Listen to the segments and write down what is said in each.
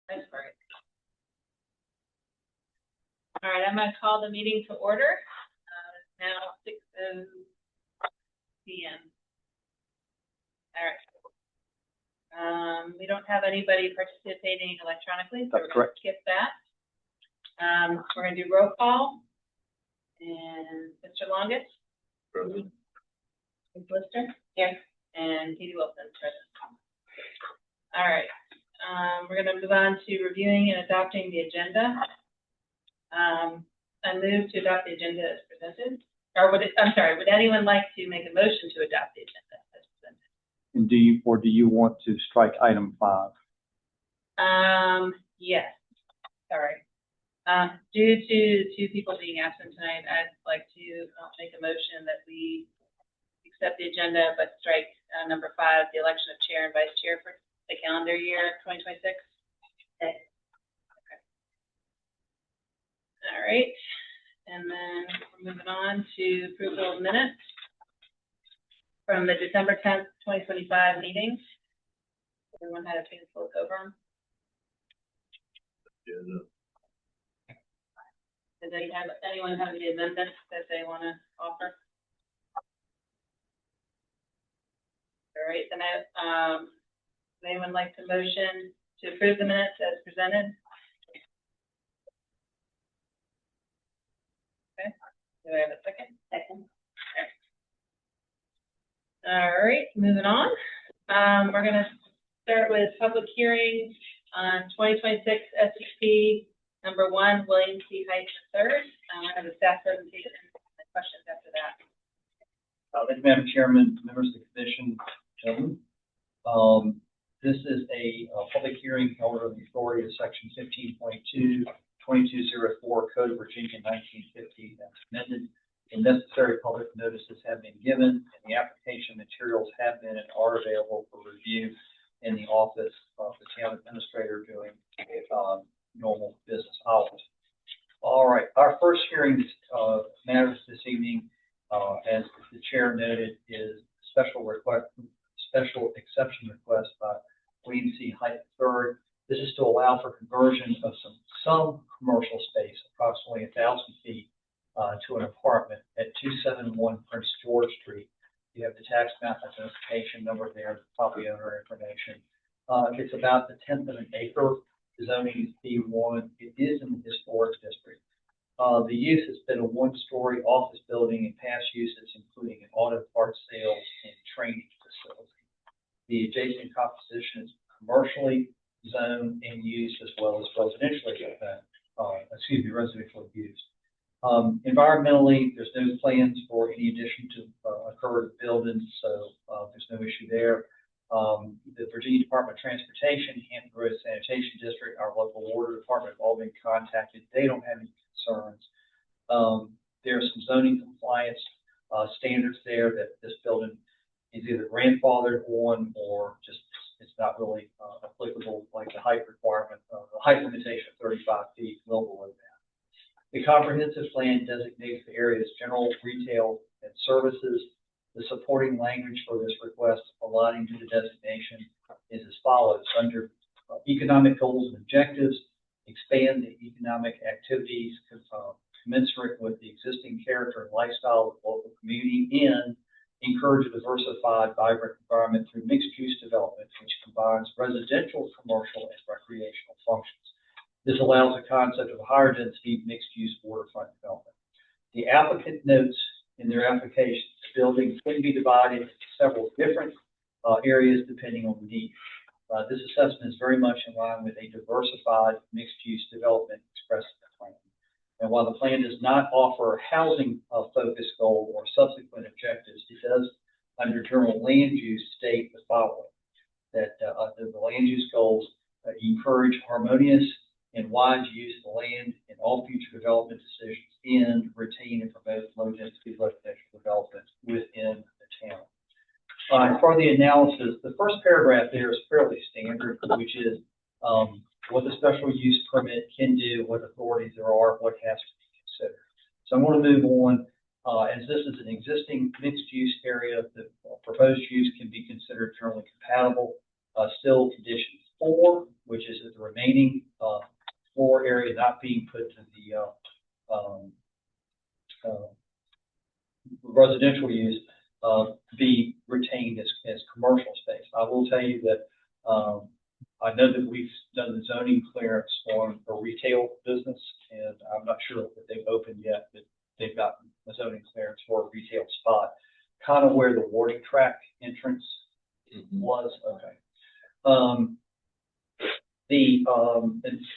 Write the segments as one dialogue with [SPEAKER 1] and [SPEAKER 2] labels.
[SPEAKER 1] That's great. All right, I'm going to call the meeting to order. It's now 6:00 p.m. All right. We don't have anybody participating electronically, so we're going to skip that. We're going to do roll call. And Mr. Longest? Present. Ms. Lister? Here. And Katie Wilson, present. All right. We're going to move on to reviewing and adopting the agenda. I move to adopt the agenda as presented. Or would anyone like to make a motion to adopt the agenda as presented?
[SPEAKER 2] And do you want to strike item 5?
[SPEAKER 1] Yes. Sorry. Due to 2 people being absent tonight, I'd like to make a motion that we accept the agenda, but strike number 5, the election of chair and vice chair for the calendar year 2026. Okay. All right. And then we're moving on to approval of minutes from the December 10th, 2025 meetings. Everyone had a chance to look over them? Yeah. Does anyone have any amendments that they want to offer? All right, then would anyone like to motion to approve the minutes as presented? Okay, do I have a second? Second. All right, moving on. We're going to start with public hearing on 2026 SCP number 1, William C. Heights III. I have a staff presentation and questions after that.
[SPEAKER 3] Thank you, Madam Chairman, members of the commission, gentlemen. This is a public hearing held under the authority of Section 15.2, 2204 Code of Virginia 1950 as amended. The necessary public notices have been given, and the application materials have been and are available for review in the office of the town administrator during normal business hours. All right, our first hearing matters this evening, as the chair noted, is special exception request by William C. Height III. This is to allow for conversion of some commercial space, approximately 1,000 feet, to an apartment at 271 Prince George Street. You have the tax map identification number there, the property owner information. It's about the 10th of an acre. The zoning is B1. It is in the historic district. The use has been a 1-story office building in past uses, including an auto parts sales and training facility. The adjacent composition is commercially zoned and used as well as residentially used. Environmentally, there's no plans for any addition to occur to buildings, so there's no issue there. The Virginia Department of Transportation, Hampton Roads Sanitation District, our local water department have all been contacted. They don't have any concerns. There are some zoning compliance standards there that this building is either grandfathered on or just it's not really applicable, like the height requirement, the height limitation of 35 feet, well below that. The comprehensive plan designates the area as general, retail, and services. The supporting language for this request aligning to the designation is as follows. Under economic goals and objectives, expand the economic activities commensurate with the existing character and lifestyle of the local community, and encourage a diversified, vibrant environment through mixed-use development, which combines residential, commercial, and recreational functions. This allows the concept of a higher density, mixed-use waterfront development. The applicant notes in their application the building can be divided into several different areas depending on the need. This assessment is very much in line with a diversified, mixed-use development expressed in the plan. And while the plan does not offer a housing focus goal or subsequent objectives, it does, under general land use, state the following: that the land use goals encourage harmonious and wise use of the land in all future development decisions, and retain and promote low-density residential development within the town. As part of the analysis, the first paragraph there is fairly standard, which is what the special use permit can do, what authorities there are, what has to be considered. So I'm going to move on. As this is an existing mixed-use area, the proposed use can be considered generally compatible. Still, condition 4 which is that the remaining floor area not being put to the residential use be retained as commercial space. I will tell you that I know that we've done the zoning clearance on a retail business, and I'm not sure that they've opened yet, but they've gotten a zoning clearance for a retail spot, kind of where the warning track entrance was. Okay. And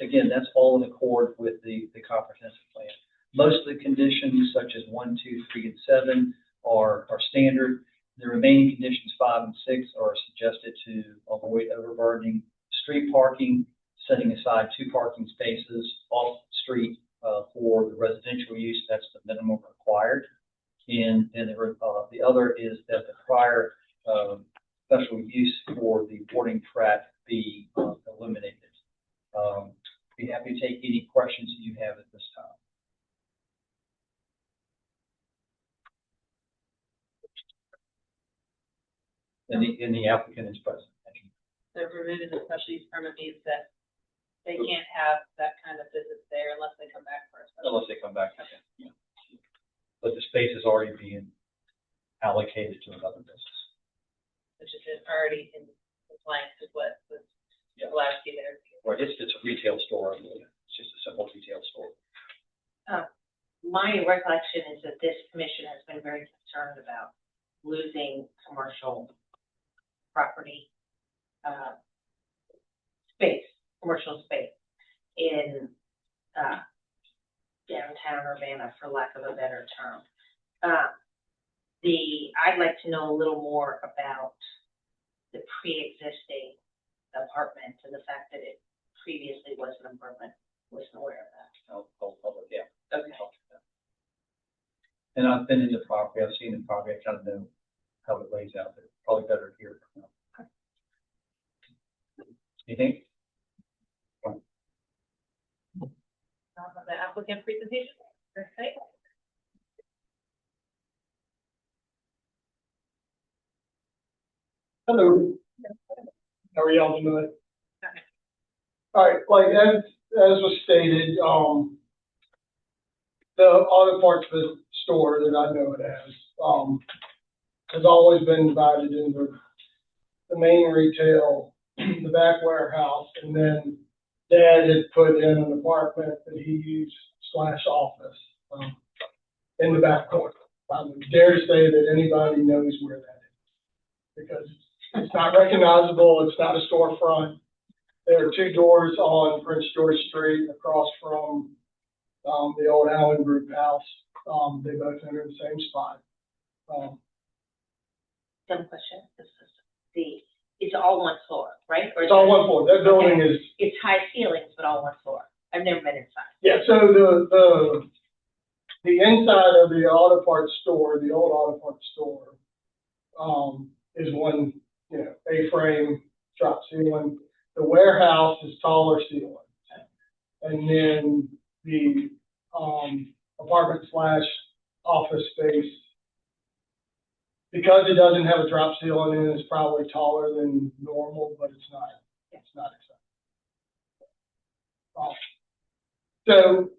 [SPEAKER 3] again, that's all in accord with the comprehensive plan. Most of the conditions, such as 1, 2, 3, and 7, are standard. The remaining conditions 5 and 6 are suggested to avoid overburdening street parking, setting aside 2 parking spaces off street for the residential use. That's the minimum required. And the other is that the prior special use for the boarding track be eliminated. Be happy to take any questions that you have at this time. And the applicant is present.
[SPEAKER 1] So removing the special use permit means that they can't have that kind of visit there unless they come back for a special.
[SPEAKER 3] Unless they come back. Okay. Yeah. But the space is already being allocated to another business.
[SPEAKER 1] Which is already in compliance with what was allowed to be there.
[SPEAKER 3] Right, it's a retail store. It's just a simple retail store.
[SPEAKER 4] My recollection is that this commission has been very concerned about losing commercial property space, commercial space in downtown Urbanna, for lack of a better term. I'd like to know a little more about the pre-existing apartment and the fact that it previously was an apartment. Wasn't aware of that.
[SPEAKER 3] Yeah.
[SPEAKER 4] Okay.
[SPEAKER 3] And I've been in the property. I've seen the property. I kind of know how it lays out there. Probably better here. Okay. Anything?
[SPEAKER 1] The applicant presentation. Okay.
[SPEAKER 5] Hello. How are y'all doing? All right, like as was stated, the auto parts store that I know it as, has always been divided into the main retail, the back warehouse, and then Dad had put in an apartment that he used / office in the back corner. I would dare to say that anybody knows where that is because it's not recognizable. It's not a storefront. There are 2 doors on Prince George Street across from the old Allen Group house. They both enter the same spot.
[SPEAKER 4] Dumb question. It's all one floor, right? Or
[SPEAKER 5] It's all one floor. That building is.
[SPEAKER 4] It's high ceilings, but all one floor. I've never been inside.
[SPEAKER 5] Yeah. So the inside of the auto parts store, the old auto parts store, is one, A-frame drop ceiling. The warehouse is taller ceiling, and then the apartment / office space, because it doesn't have a drop ceiling in it, it's probably taller than normal, but it's not acceptable. So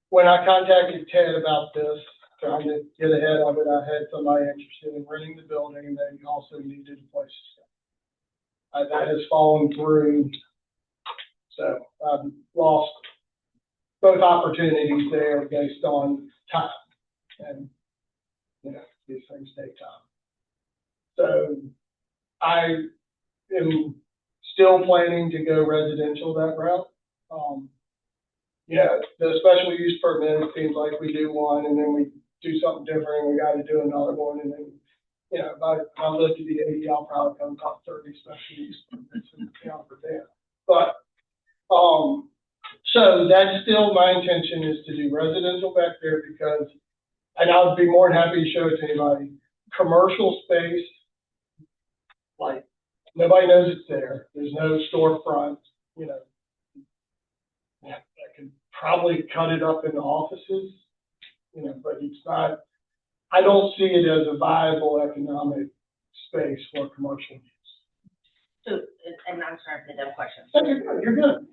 [SPEAKER 5] when I contacted Ted about this, trying to get ahead of it, I had somebody interested in renting the building, and they also needed a place to stay. That has fallen through, so I've lost both opportunities there based on time, and these things take time. So I am still planning to go residential that route. The special use permit, it seems like we do one, and then we do something different, and we got to do another one, and then if I live to be 80, I'll probably come top 30 special use permits and count for that. But so that's still my intention, is to do residential back there because, and I would be more than happy to show it to anybody. Commercial space, like nobody knows it's there. There's no storefront. I could probably cut it up into offices, but it's not. I don't see it as a viable economic space for commercial use.
[SPEAKER 4] So, and I'm sorry for the dumb question.
[SPEAKER 5] You're good.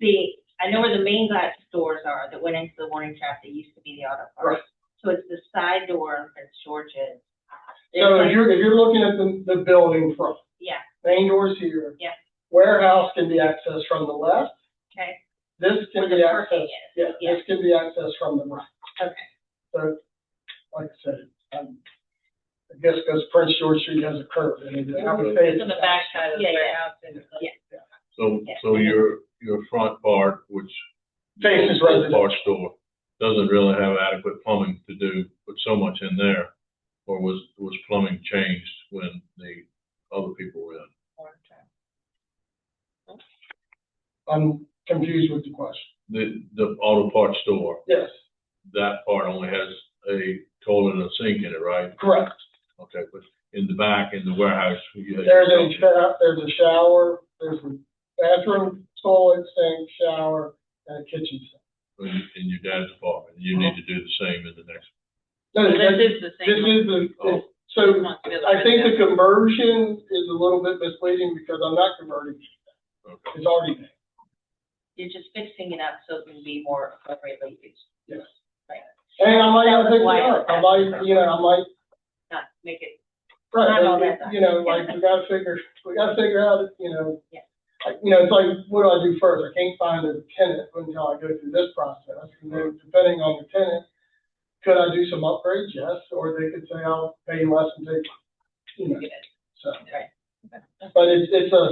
[SPEAKER 4] I know where the main glass doors are that went into the warning trap that used to be the auto parts.
[SPEAKER 5] Right.
[SPEAKER 4] So it's the side door in Prince George's.
[SPEAKER 5] So if you're looking at the building front,
[SPEAKER 4] Yeah,
[SPEAKER 5] main door's here.
[SPEAKER 4] Yeah.
[SPEAKER 5] Warehouse can be accessed from the left.
[SPEAKER 4] okay,
[SPEAKER 5] This can
[SPEAKER 4] where
[SPEAKER 5] be
[SPEAKER 4] the parking
[SPEAKER 5] accessed,
[SPEAKER 4] is.
[SPEAKER 5] yeah, this can be accessed from the right.
[SPEAKER 4] Okay.
[SPEAKER 5] So, like I said, I guess because Prince George Street has a curve and it has a face.
[SPEAKER 1] It's on the back side of the
[SPEAKER 4] Yeah, yeah.
[SPEAKER 1] warehouse. And it's like-
[SPEAKER 4] Yeah.
[SPEAKER 6] So your front part, which.
[SPEAKER 5] Faces
[SPEAKER 6] the
[SPEAKER 5] residential.
[SPEAKER 6] Part store, doesn't really have adequate plumbing to put so much in there. Or was plumbing changed when the other people were in?
[SPEAKER 5] I'm confused with the question.
[SPEAKER 6] The auto parts store,
[SPEAKER 5] Yes,
[SPEAKER 6] that part only has a toilet and a sink in it, right?
[SPEAKER 5] correct.
[SPEAKER 6] Okay, but in the back, in the warehouse, you had.
[SPEAKER 5] There's a shower, there's a bathroom, toilet, sink, shower, and a kitchen sink.
[SPEAKER 6] In your dad's apartment, you need to do the same in the next.
[SPEAKER 5] No,
[SPEAKER 1] So
[SPEAKER 5] this
[SPEAKER 1] this is the
[SPEAKER 5] this
[SPEAKER 1] same.
[SPEAKER 5] is the,
[SPEAKER 6] Oh.
[SPEAKER 5] so
[SPEAKER 1] This wants to be the
[SPEAKER 5] I think the
[SPEAKER 1] residential.
[SPEAKER 5] conversion is a little bit misleading because I'm not converting.
[SPEAKER 6] Okay.
[SPEAKER 5] It's already there.
[SPEAKER 4] You're just fixing it up so it can be more appropriately used.
[SPEAKER 5] Yes.
[SPEAKER 4] Right.
[SPEAKER 5] And I might
[SPEAKER 4] That
[SPEAKER 5] not
[SPEAKER 4] was
[SPEAKER 5] fix
[SPEAKER 4] why
[SPEAKER 5] it up. I might, I might,
[SPEAKER 4] Not make it,
[SPEAKER 5] right,
[SPEAKER 4] Not all
[SPEAKER 5] but,
[SPEAKER 4] that
[SPEAKER 5] like, we gotta figure out,
[SPEAKER 4] Yeah.
[SPEAKER 5] It's like, what do I do first? I can't find a tenant until I go through this process. And then depending on the tenant, could I do some upgrades? Yes, or they could say, I'll pay you less and take, so.
[SPEAKER 4] Right.
[SPEAKER 5] But it's a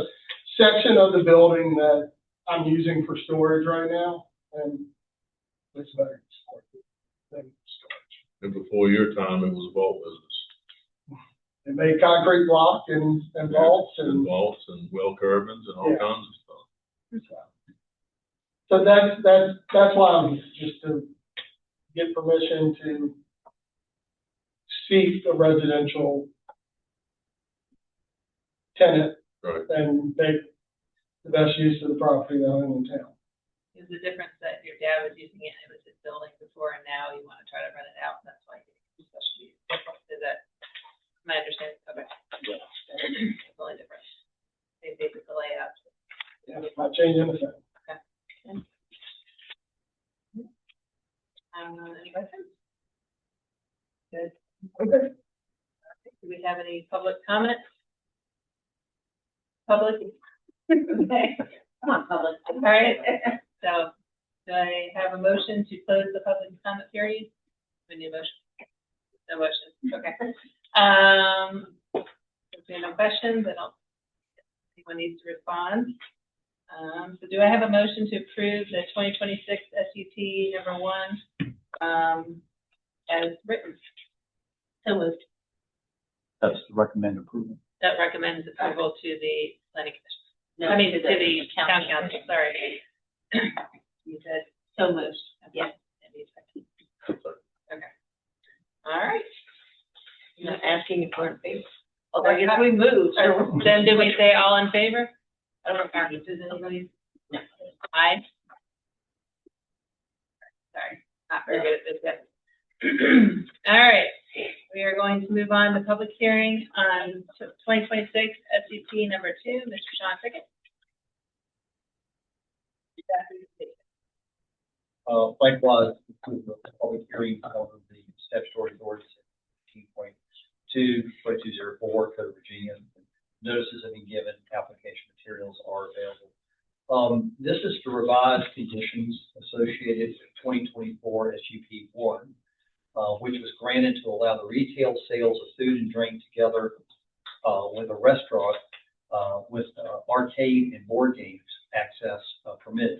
[SPEAKER 5] section of the building that I'm using for storage right now, and it's better than storage.
[SPEAKER 6] And before your time, it was a vault business.
[SPEAKER 5] They made concrete block and vaults
[SPEAKER 6] And
[SPEAKER 5] and,
[SPEAKER 6] vaults and well curvings and all
[SPEAKER 5] Yeah.
[SPEAKER 6] kinds of stuff.
[SPEAKER 5] so that's why I'm here, just to get permission to seek a residential tenant
[SPEAKER 6] Right.
[SPEAKER 5] and make the best use of the property that I own in town.
[SPEAKER 1] Is the difference that your dad was using it, it was his building before, and now you want to try to rent it out, and that's why it's special use. Is that my understanding? Okay. It's only different. They did the layout.
[SPEAKER 5] Yeah, not changing the thing.
[SPEAKER 1] Any questions? Good.
[SPEAKER 5] Okay.
[SPEAKER 1] Do we have any public comments? Public? Okay.
[SPEAKER 4] come on, public.
[SPEAKER 1] All right, so do I have a motion to close the public comment period? We need a motion. No motion, okay. If there are no questions, I don't think anyone needs to respond. So do I have a motion to approve the 2026 SUP number 1, as written? So moved.
[SPEAKER 2] That's the recommended approval.
[SPEAKER 1] That recommends approval to the planning commission.
[SPEAKER 4] No,
[SPEAKER 1] I mean, to the
[SPEAKER 4] town
[SPEAKER 1] town council, sorry. You said
[SPEAKER 4] So moved. Yeah.
[SPEAKER 1] Okay. All right.
[SPEAKER 4] You're not asking if we're in favor. Oh, I guess we moved.
[SPEAKER 1] Then do we say all in favor? I don't know, does anybody?
[SPEAKER 4] No.
[SPEAKER 1] Aye. Sorry, not very good at this yet. All right, we are going to move on to public hearing on 2026 SCP number 2, Mr. Sean Pickett.
[SPEAKER 3] Likewise, include the public hearing of the statutory ordinance 15.2, 2204 Code of Virginia. Notices have been given, application materials are available. This is to revise conditions associated with 2024 SUP 1, which was granted to allow the retail sales of food and drink together with a restaurant with arcade and board games access permitted.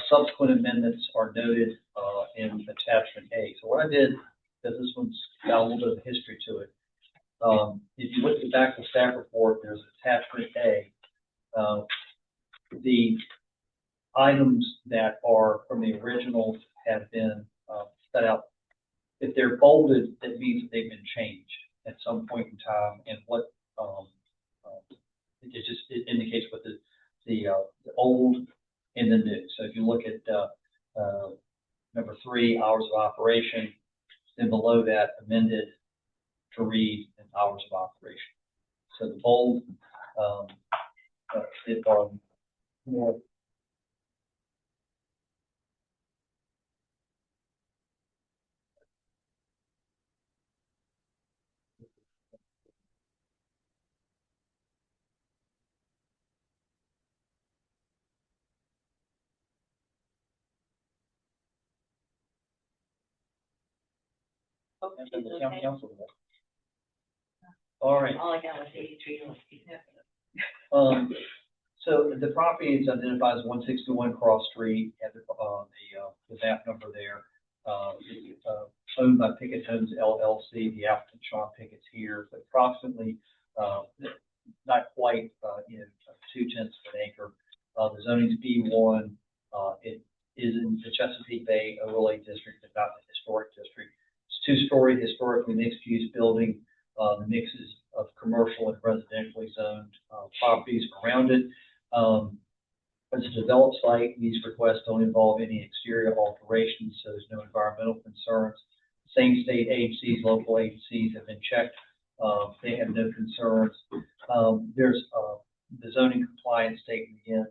[SPEAKER 3] Subsequent amendments are noted in attachment A. So what I did, because this one's got a little bit of history to it, if you look at the back of the staff report, there's attachment A. The items that are from the original have been set out. If they're bolded, that means that they've been changed at some point in time, and what it indicates what the old and the new. So if you look at number 3, hours of operation, then below that amended to read in hours of operation. So the bold it are more. And the town council. All right.
[SPEAKER 4] All I got was 83 to 60.
[SPEAKER 3] So the property is identified as 161 Cross Street, at the map number there. Owned by Pickett Homes LLC, the applicant Sean Pickett's here, but approximately, not quite, 2/10 of an acre. The zoning's B1, it is in the Chesapeake Bay Overlay District, but not the historic district. It's two-story, historically mixed-use building. The mixes of commercial and residentially zoned properties around it. It's a developed site. These requests don't involve any exterior alterations, so there's no environmental concerns. Same state agencies, local agencies have been checked. They have no concerns. There's the zoning compliance statement again.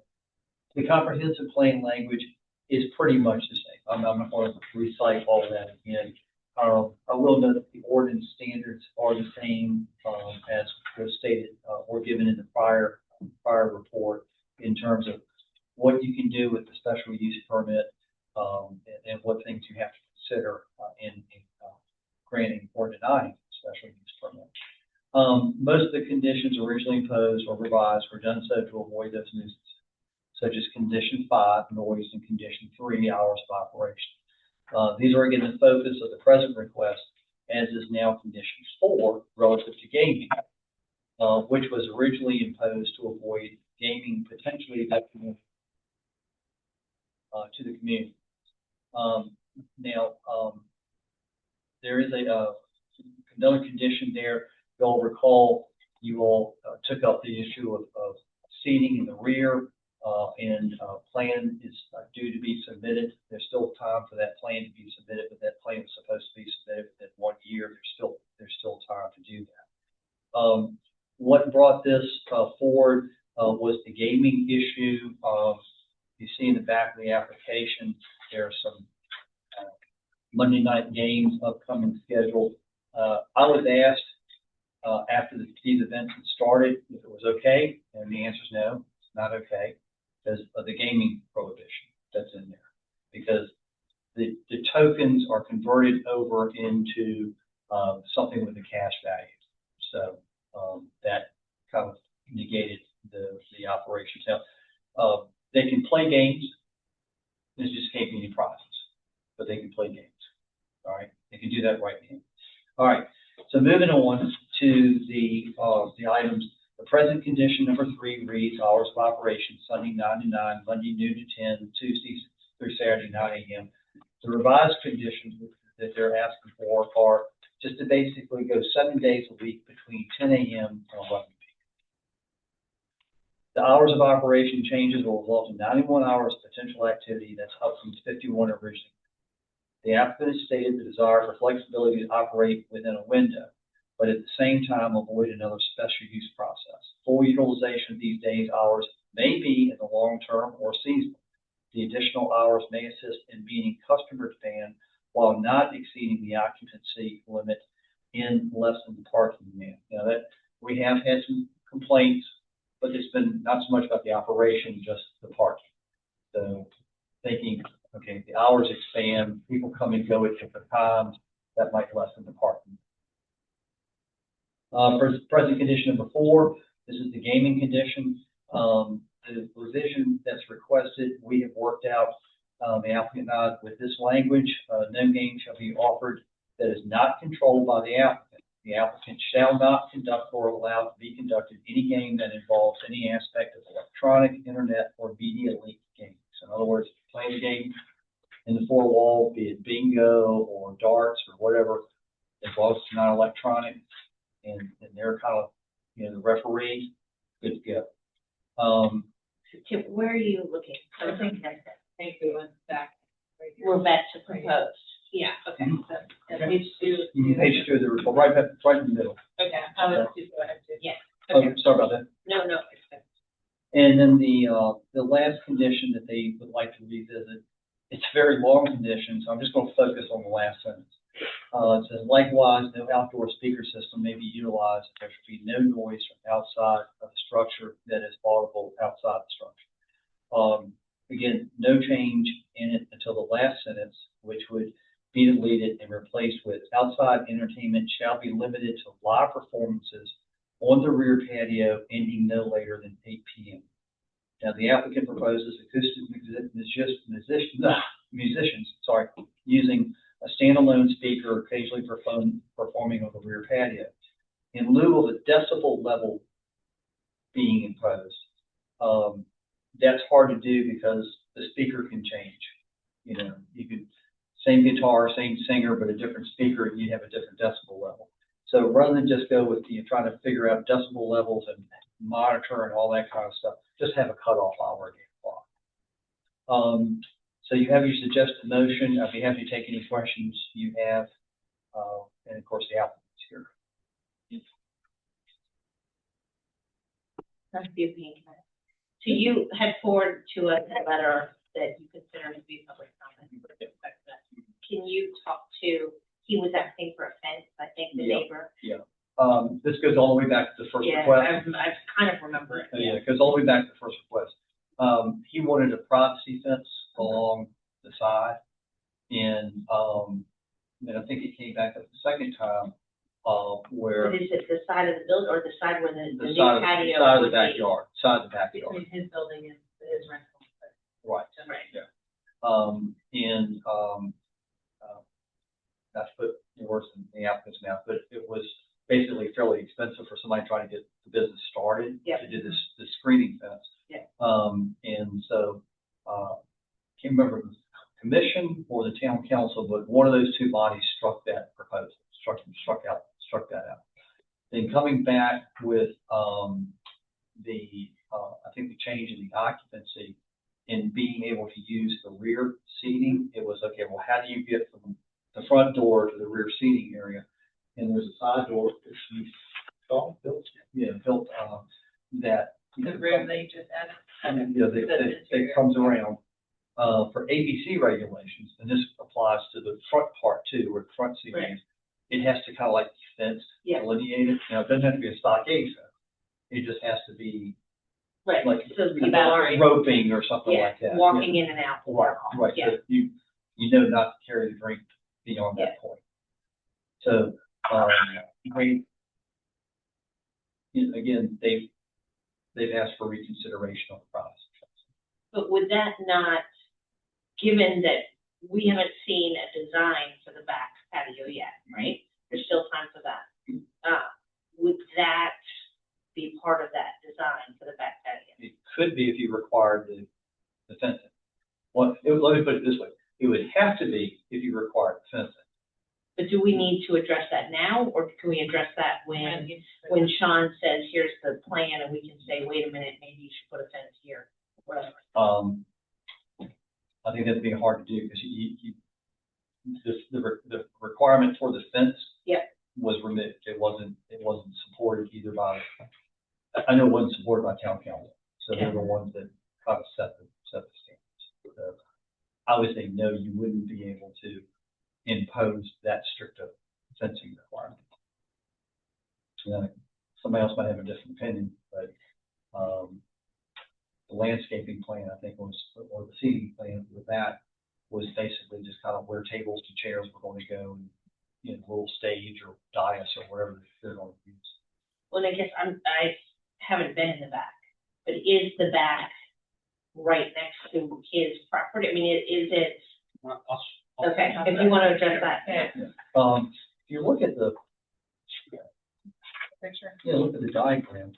[SPEAKER 3] The comprehensive plan language is pretty much the same. I'm not going to recite all of that again. I will note that the ordinance standards are the same as was stated or given in the prior report in terms of what you can do with the special use permit and what things you have to consider in granting or denying special use permit. Most of the conditions originally imposed or revised were done so to avoid those nuisances, such as condition 5, noise, and condition 3, hours of operation. These are again the focus of the present request, as is now condition 4 relative to gaming, which was originally imposed to avoid gaming potentially detrimental to the community. There is another condition there. You'll recall you all took up the issue of seating in the rear, and plan is due to be submitted. There's still time for that plan to be submitted, but that plan is supposed to be submitted within 1 year. There's still time to do that. What brought this forward was the gaming issue. You see in the back of the application, there are some Monday night games upcoming scheduled. I was asked after these events had started if it was okay, and the answer is no, it's not okay because of the gaming prohibition that's in there. Because the tokens are converted over into something with a cash value. So that kind of negated the operations. Now, they can play games. This just can't be any prizes, but they can play games. All right, they can do that right now. All right, so moving on to the items. The present condition number 3 reads hours of operation Sunday 9 to 9, Monday noon to 10, Tuesday through Saturday 9 a.m. The revised conditions that they're asking for are just to basically go 7 days a week between 10 a.m. and 11 p.m. The hours of operation changes will result in 91 hours of potential activity. That's up from 51 originally. The applicant has stated the desire for flexibility to operate within a window, but at the same time avoid another special use process. Full utilization of these days' hours may be in the long term or seasonal. The additional hours may assist in meeting customer demand while not exceeding the occupancy limit in less than the parking demand. Now that we have had some complaints, but it's been not so much about the operation, just the parking. So thinking, okay, the hours expand, people come and go at different times, that might lessen the parking. For present condition number 4, this is the gaming condition. The revision that's requested, we have worked out, the applicant and I, with this language. No game shall be offered that is not controlled by the applicant. The applicant shall not conduct or allow to be conducted any game that involves any aspect of electronic, internet, or media link games. So in other words, if you play a game in the 4 wall, be it bingo or darts or whatever, as long as it's not electronic, and they're kind of, the referee, good to go.
[SPEAKER 4] Tim, where are you looking?
[SPEAKER 1] I think Thank you, went back. Right here.
[SPEAKER 4] We're back to proposed.
[SPEAKER 1] Yeah, okay.
[SPEAKER 3] Mhm.
[SPEAKER 1] So,
[SPEAKER 3] Okay.
[SPEAKER 1] page 2.
[SPEAKER 3] You can page 2 of the report, right in the middle.
[SPEAKER 1] Okay, I was just go ahead to.
[SPEAKER 4] Yeah.
[SPEAKER 3] Oh, sorry about that.
[SPEAKER 4] No, it's good.
[SPEAKER 3] And then the last condition that they would like to revisit, it's a very long condition, so I'm just going to focus on the last sentence. It says, likewise, no outdoor speaker system may be utilized. There should be no noise from outside of the structure that is audible outside the structure. Again, no change in it until the last sentence, which would be deleted and replaced with outside entertainment shall be limited to live performances on the rear patio ending no later than 8 p.m. Now, the applicant proposes acoustic musicians, using a standalone speaker occasionally performing on the rear patio. In lieu of a decibel level being imposed, that's hard to do because the speaker can change. You know, you could, same guitar, same singer, but a different speaker, and you have a different decibel level. So rather than just go with trying to figure out decibel levels and monitor and all that kind of stuff, just have a cutoff hour at 8 o'clock. So you have your suggested motion. I'd be happy to take any questions you have, and of course the applicant's here.
[SPEAKER 4] Excuse me. So you had forwarded to us a letter that you consider to be public comment. Can you talk to, he was asking for a fence, I think, the neighbor?
[SPEAKER 3] Yeah. This goes all the way back to the first request.
[SPEAKER 4] I kind of remember it.
[SPEAKER 3] Yeah, it goes all the way back to the first request. He wanted a privacy fence along the side, and then I think it came back up the second time, where
[SPEAKER 4] But is it the side of the building or the side where the new
[SPEAKER 3] side
[SPEAKER 4] patio?
[SPEAKER 3] of the
[SPEAKER 4] would be?
[SPEAKER 3] backyard, side of the backyard.
[SPEAKER 1] Between his building and his rental.
[SPEAKER 3] Right.
[SPEAKER 1] Right.
[SPEAKER 3] Yeah. Not to put worse in the applicant's mouth, but it was basically fairly expensive for somebody trying to get the business started to do this screening fence.
[SPEAKER 4] Yeah.
[SPEAKER 3] And so, can't remember if it was the commission or the town council, but one of those two bodies struck that proposal, struck that out. Then coming back with I think the change in the occupancy and being able to use the rear seating, it was okay. Well, how do you get from the front door to the rear seating area? And there's a side door built that
[SPEAKER 1] The room they just added.
[SPEAKER 3] that comes around for ABC regulations, and this applies to the front part too, where the front seating
[SPEAKER 1] Right.
[SPEAKER 3] is. It has to kind of like be fenced, delineated. Now, it doesn't have to be a stockade fence. It just has to be
[SPEAKER 4] Right,
[SPEAKER 3] like
[SPEAKER 4] so people are,
[SPEAKER 3] roping or something like that.
[SPEAKER 4] walking in and out.
[SPEAKER 3] Right.
[SPEAKER 4] Yeah.
[SPEAKER 3] So you know not to carry the drink beyond that point. So, again, they've asked for reconsideration on the process.
[SPEAKER 4] But would that not, given that we haven't seen a design for the back patio yet, right? There's still time for that. Would that be part of that design for the back patio?
[SPEAKER 3] It could be if you required the fencing. Well, let me put it this way. It would have to be if you required the fencing.
[SPEAKER 4] But do we need to address that now, or can we address that when Sean says, here's the plan, and we can say, wait a minute, maybe you should put a fence here, whatever?
[SPEAKER 3] I think that'd be hard to do because the requirement for the fence was removed. It wasn't supported either by, I know it wasn't supported by town council. So they're the ones that kind of set the standards. So I would say, no, you wouldn't be able to impose that strict a fencing requirement. Somebody else might have a different opinion, but the landscaping plan, I think, or the seating plan with that was basically just kind of where tables and chairs were going to go, and a little stage or dais or whatever they're going to use.
[SPEAKER 4] Well, I guess I haven't been in the back, but is the back right next to his property? I mean, is it? Okay, if you want to address that.
[SPEAKER 3] If you look at the
[SPEAKER 1] Picture.
[SPEAKER 3] look at the diagram.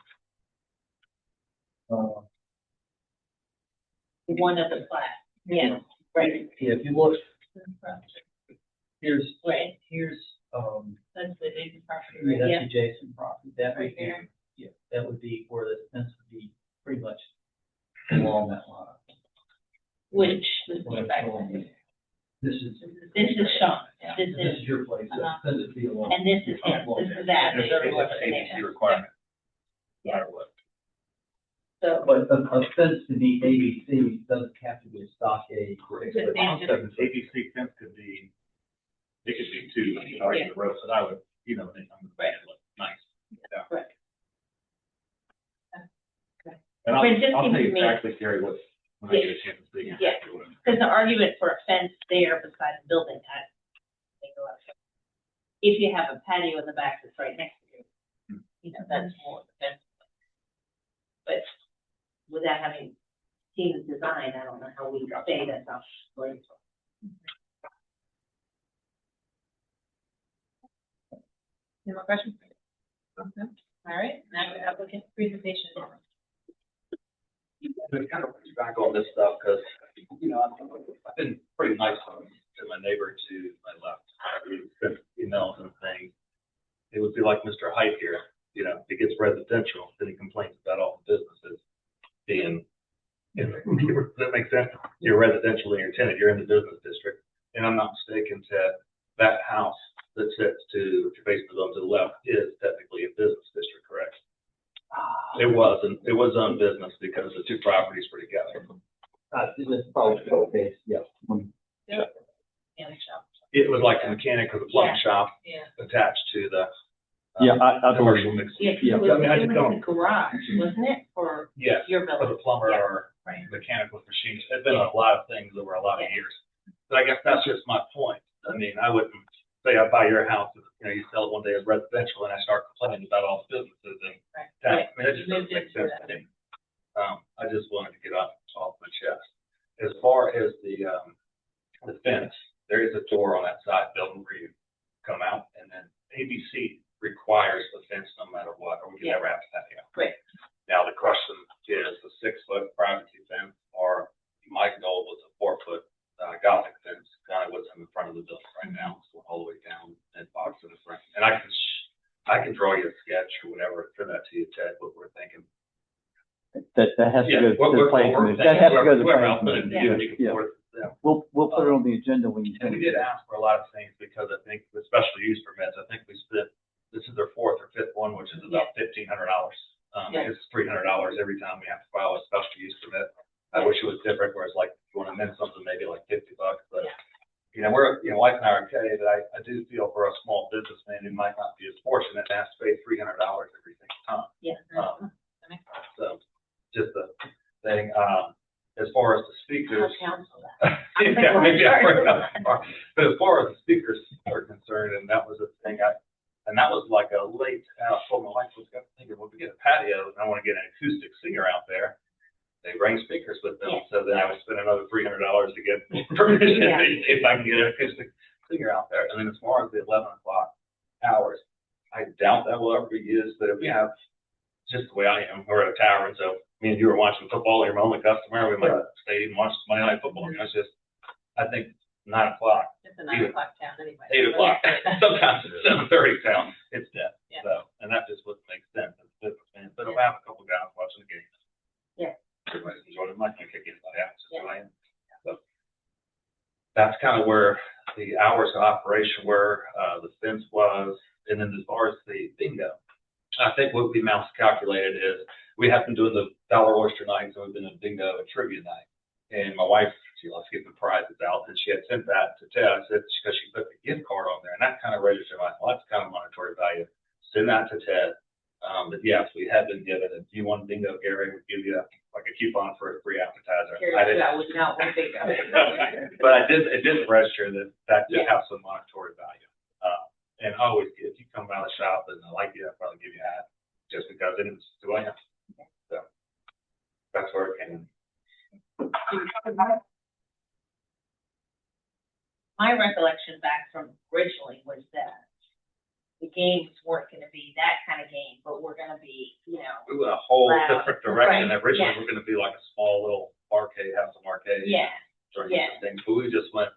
[SPEAKER 4] The one of the flat. Yeah, right.
[SPEAKER 3] Yeah, if you look, here's
[SPEAKER 4] Right.
[SPEAKER 1] That's the adjacent property,
[SPEAKER 3] Yeah,
[SPEAKER 1] right?
[SPEAKER 3] that's adjacent property. That would
[SPEAKER 1] Right
[SPEAKER 3] be,
[SPEAKER 1] there.
[SPEAKER 3] yeah, that would be where the fence would be pretty much along that line.
[SPEAKER 4] Which,
[SPEAKER 3] This is
[SPEAKER 4] Sean. This
[SPEAKER 3] this
[SPEAKER 4] is,
[SPEAKER 3] is your place. So
[SPEAKER 1] Uh-huh.
[SPEAKER 3] fence would be along.
[SPEAKER 4] and this is him. This is that.
[SPEAKER 7] There's every ABC requirement.
[SPEAKER 4] Yeah.
[SPEAKER 7] No matter what.
[SPEAKER 4] So,
[SPEAKER 3] But a fence to be ABC doesn't have to be a stockade.
[SPEAKER 7] ABC fence could be, it could be two,
[SPEAKER 4] Yeah.
[SPEAKER 7] the road, so I would, you know, think I'm gonna look nice. Yeah.
[SPEAKER 4] Right.
[SPEAKER 7] And
[SPEAKER 4] But it just
[SPEAKER 7] I'll tell
[SPEAKER 4] seems
[SPEAKER 7] you
[SPEAKER 4] to me-
[SPEAKER 7] exactly, Gary, what, when I get a chance to speak.
[SPEAKER 4] Yeah.
[SPEAKER 7] exactly what I'm-
[SPEAKER 4] because the argument for a fence there beside the building, if you have a patio in the back that's right next to you, you know, that's more of a fence. But without having seen the design, I don't know how we say that's not going to.
[SPEAKER 1] Any more questions? Okay. All right, now the applicant presentation.
[SPEAKER 7] To kind of back on this stuff, because, you know, I've been pretty nice to my neighbor to my left. We've sent emails and things. It would be like Mr. Hyde here, you know, if he gets residential, then he complains about all the businesses being, you know, does that make sense? You're residential and you're tenant, you're in the business district. And I'm not mistaken, Ted, that house that sits to, if you're facing the building to the left, is technically a business district, correct? It wasn't, it was on business because the two properties were together.
[SPEAKER 3] This is probably the case, yeah.
[SPEAKER 1] Yeah, the shop.
[SPEAKER 7] It was like a mechanic or the plumbing shop
[SPEAKER 1] Yeah.
[SPEAKER 7] attached to the.
[SPEAKER 2] Yeah, I
[SPEAKER 7] Commercial mix.
[SPEAKER 4] Yeah, 'cause
[SPEAKER 2] Yeah.
[SPEAKER 4] it was,
[SPEAKER 7] I mean, I
[SPEAKER 4] it
[SPEAKER 7] just
[SPEAKER 4] was
[SPEAKER 7] don't-
[SPEAKER 4] in the garage, wasn't it, for
[SPEAKER 7] Yes,
[SPEAKER 4] your
[SPEAKER 7] for
[SPEAKER 4] building?
[SPEAKER 7] the plumber
[SPEAKER 4] Yeah.
[SPEAKER 7] or
[SPEAKER 1] Right.
[SPEAKER 7] mechanical machines. It's been a lot of things over a lot of years. But I guess that's just my point. I mean, I wouldn't say I buy your house, you know, you sell it one day as residential and I start complaining about all the businesses and
[SPEAKER 1] Right.
[SPEAKER 7] that,
[SPEAKER 1] Right.
[SPEAKER 7] I mean, that just doesn't
[SPEAKER 1] Moved
[SPEAKER 7] make
[SPEAKER 1] into
[SPEAKER 7] sense to
[SPEAKER 1] that.
[SPEAKER 7] me. I just wanted to get off my chest. As far as the fence, there is a door on that side building where you come out, and then ABC requires the fence no matter what, or we can
[SPEAKER 4] Yeah.
[SPEAKER 7] never have a patio.
[SPEAKER 4] Right.
[SPEAKER 7] Now, the question is a 6-foot privacy fence, or my goal was a 4-foot Gothic fence, kind of what's in the front of the building right now, it's going all the way down and box in the front. And I can draw you a sketch or whatever, send that to you, Ted, what we're thinking.
[SPEAKER 2] That has to
[SPEAKER 7] Yeah,
[SPEAKER 2] go to
[SPEAKER 7] what
[SPEAKER 2] the
[SPEAKER 7] we're
[SPEAKER 2] plan
[SPEAKER 7] thinking,
[SPEAKER 2] commission. That has to go to the
[SPEAKER 7] whoever
[SPEAKER 2] plan
[SPEAKER 7] else put it
[SPEAKER 2] commission.
[SPEAKER 7] to you, and you can
[SPEAKER 2] Yeah.
[SPEAKER 7] forward it to them.
[SPEAKER 2] We'll put it on the agenda when you.
[SPEAKER 7] And we did ask for a lot of things because I think the special use permits, I think we spent, this is their 4th or 5th one, which is about $1,500.
[SPEAKER 4] Yeah.
[SPEAKER 7] It's $300 every time we have to file a special use permit. I wish it was different, where it's like, if you want to amend something, maybe like $50, but, you know, wife and I are okay, but I do feel for a small businessman who might not be as fortunate to have to pay $300 every single time.
[SPEAKER 4] Yeah.
[SPEAKER 1] That makes sense.
[SPEAKER 7] So, just the thing, as far as the speakers.
[SPEAKER 4] I'll counsel that.
[SPEAKER 7] Yeah, maybe I bring up more. But as far as the speakers are concerned, and that was a thing and that was like a late, I told my wife, was thinking, well, we get a patio, and I want to get an acoustic singer out there. They bring speakers with them,
[SPEAKER 4] Yeah.
[SPEAKER 7] so then I would spend another $300 to get permission
[SPEAKER 4] Yeah.
[SPEAKER 7] if I can get an acoustic singer out there. And then as far as the 11 o'clock hours, I doubt that will ever be used, but if we have, just the way I am, we're at a tower, and so me and you are watching football, you're my only customer, we might stay and watch Monday Night Football. You know, it's just, I think 9 o'clock,
[SPEAKER 1] It's a 9 o'clock town anyway.
[SPEAKER 7] 8 o'clock, sometimes it's 7:30 town, it's dead.
[SPEAKER 1] Yeah.
[SPEAKER 7] So, and that just wouldn't make sense as a businessman, but if I have a couple guys watching the game.
[SPEAKER 4] Yeah.
[SPEAKER 7] Everybody's enjoying it, I'm not gonna kick anybody out, it's just
[SPEAKER 4] Yeah.
[SPEAKER 7] who I am. So, that's kind of where the hours of operation were, the fence was, and then as far as the bingo, I think what we mouse calculated is, we have been doing the Dollar Oyster nights, and we've been doing bingo and trivia night. And my wife, she loves getting the prizes out, and she had sent that to Ted, I said, because she put the gift card on there, and that kind of registered, my, well, that's kind of monetary value. Send that to Ted. But yes, we have been given, if you want bingo, Gary, we'll give you like a coupon for a free appetizer. I didn't-
[SPEAKER 4] I would not want to think of it.
[SPEAKER 7] But it did register that did
[SPEAKER 4] Yeah.
[SPEAKER 7] have some monetary value. And always, if you come by the shop and I like you, I'll probably give you a hat, just because it is who I am. So, that's where it came.
[SPEAKER 4] My recollection back from originally was that the games weren't gonna be that kind of game, but we're gonna be, you know,
[SPEAKER 7] We went a whole
[SPEAKER 4] Wow.
[SPEAKER 7] different direction.
[SPEAKER 4] Right,
[SPEAKER 7] Originally,
[SPEAKER 4] yeah.
[SPEAKER 7] we're gonna be like a small little arcade, have some arcade.
[SPEAKER 4] yeah,
[SPEAKER 7] drinks
[SPEAKER 4] yeah.
[SPEAKER 7] and things, but we just went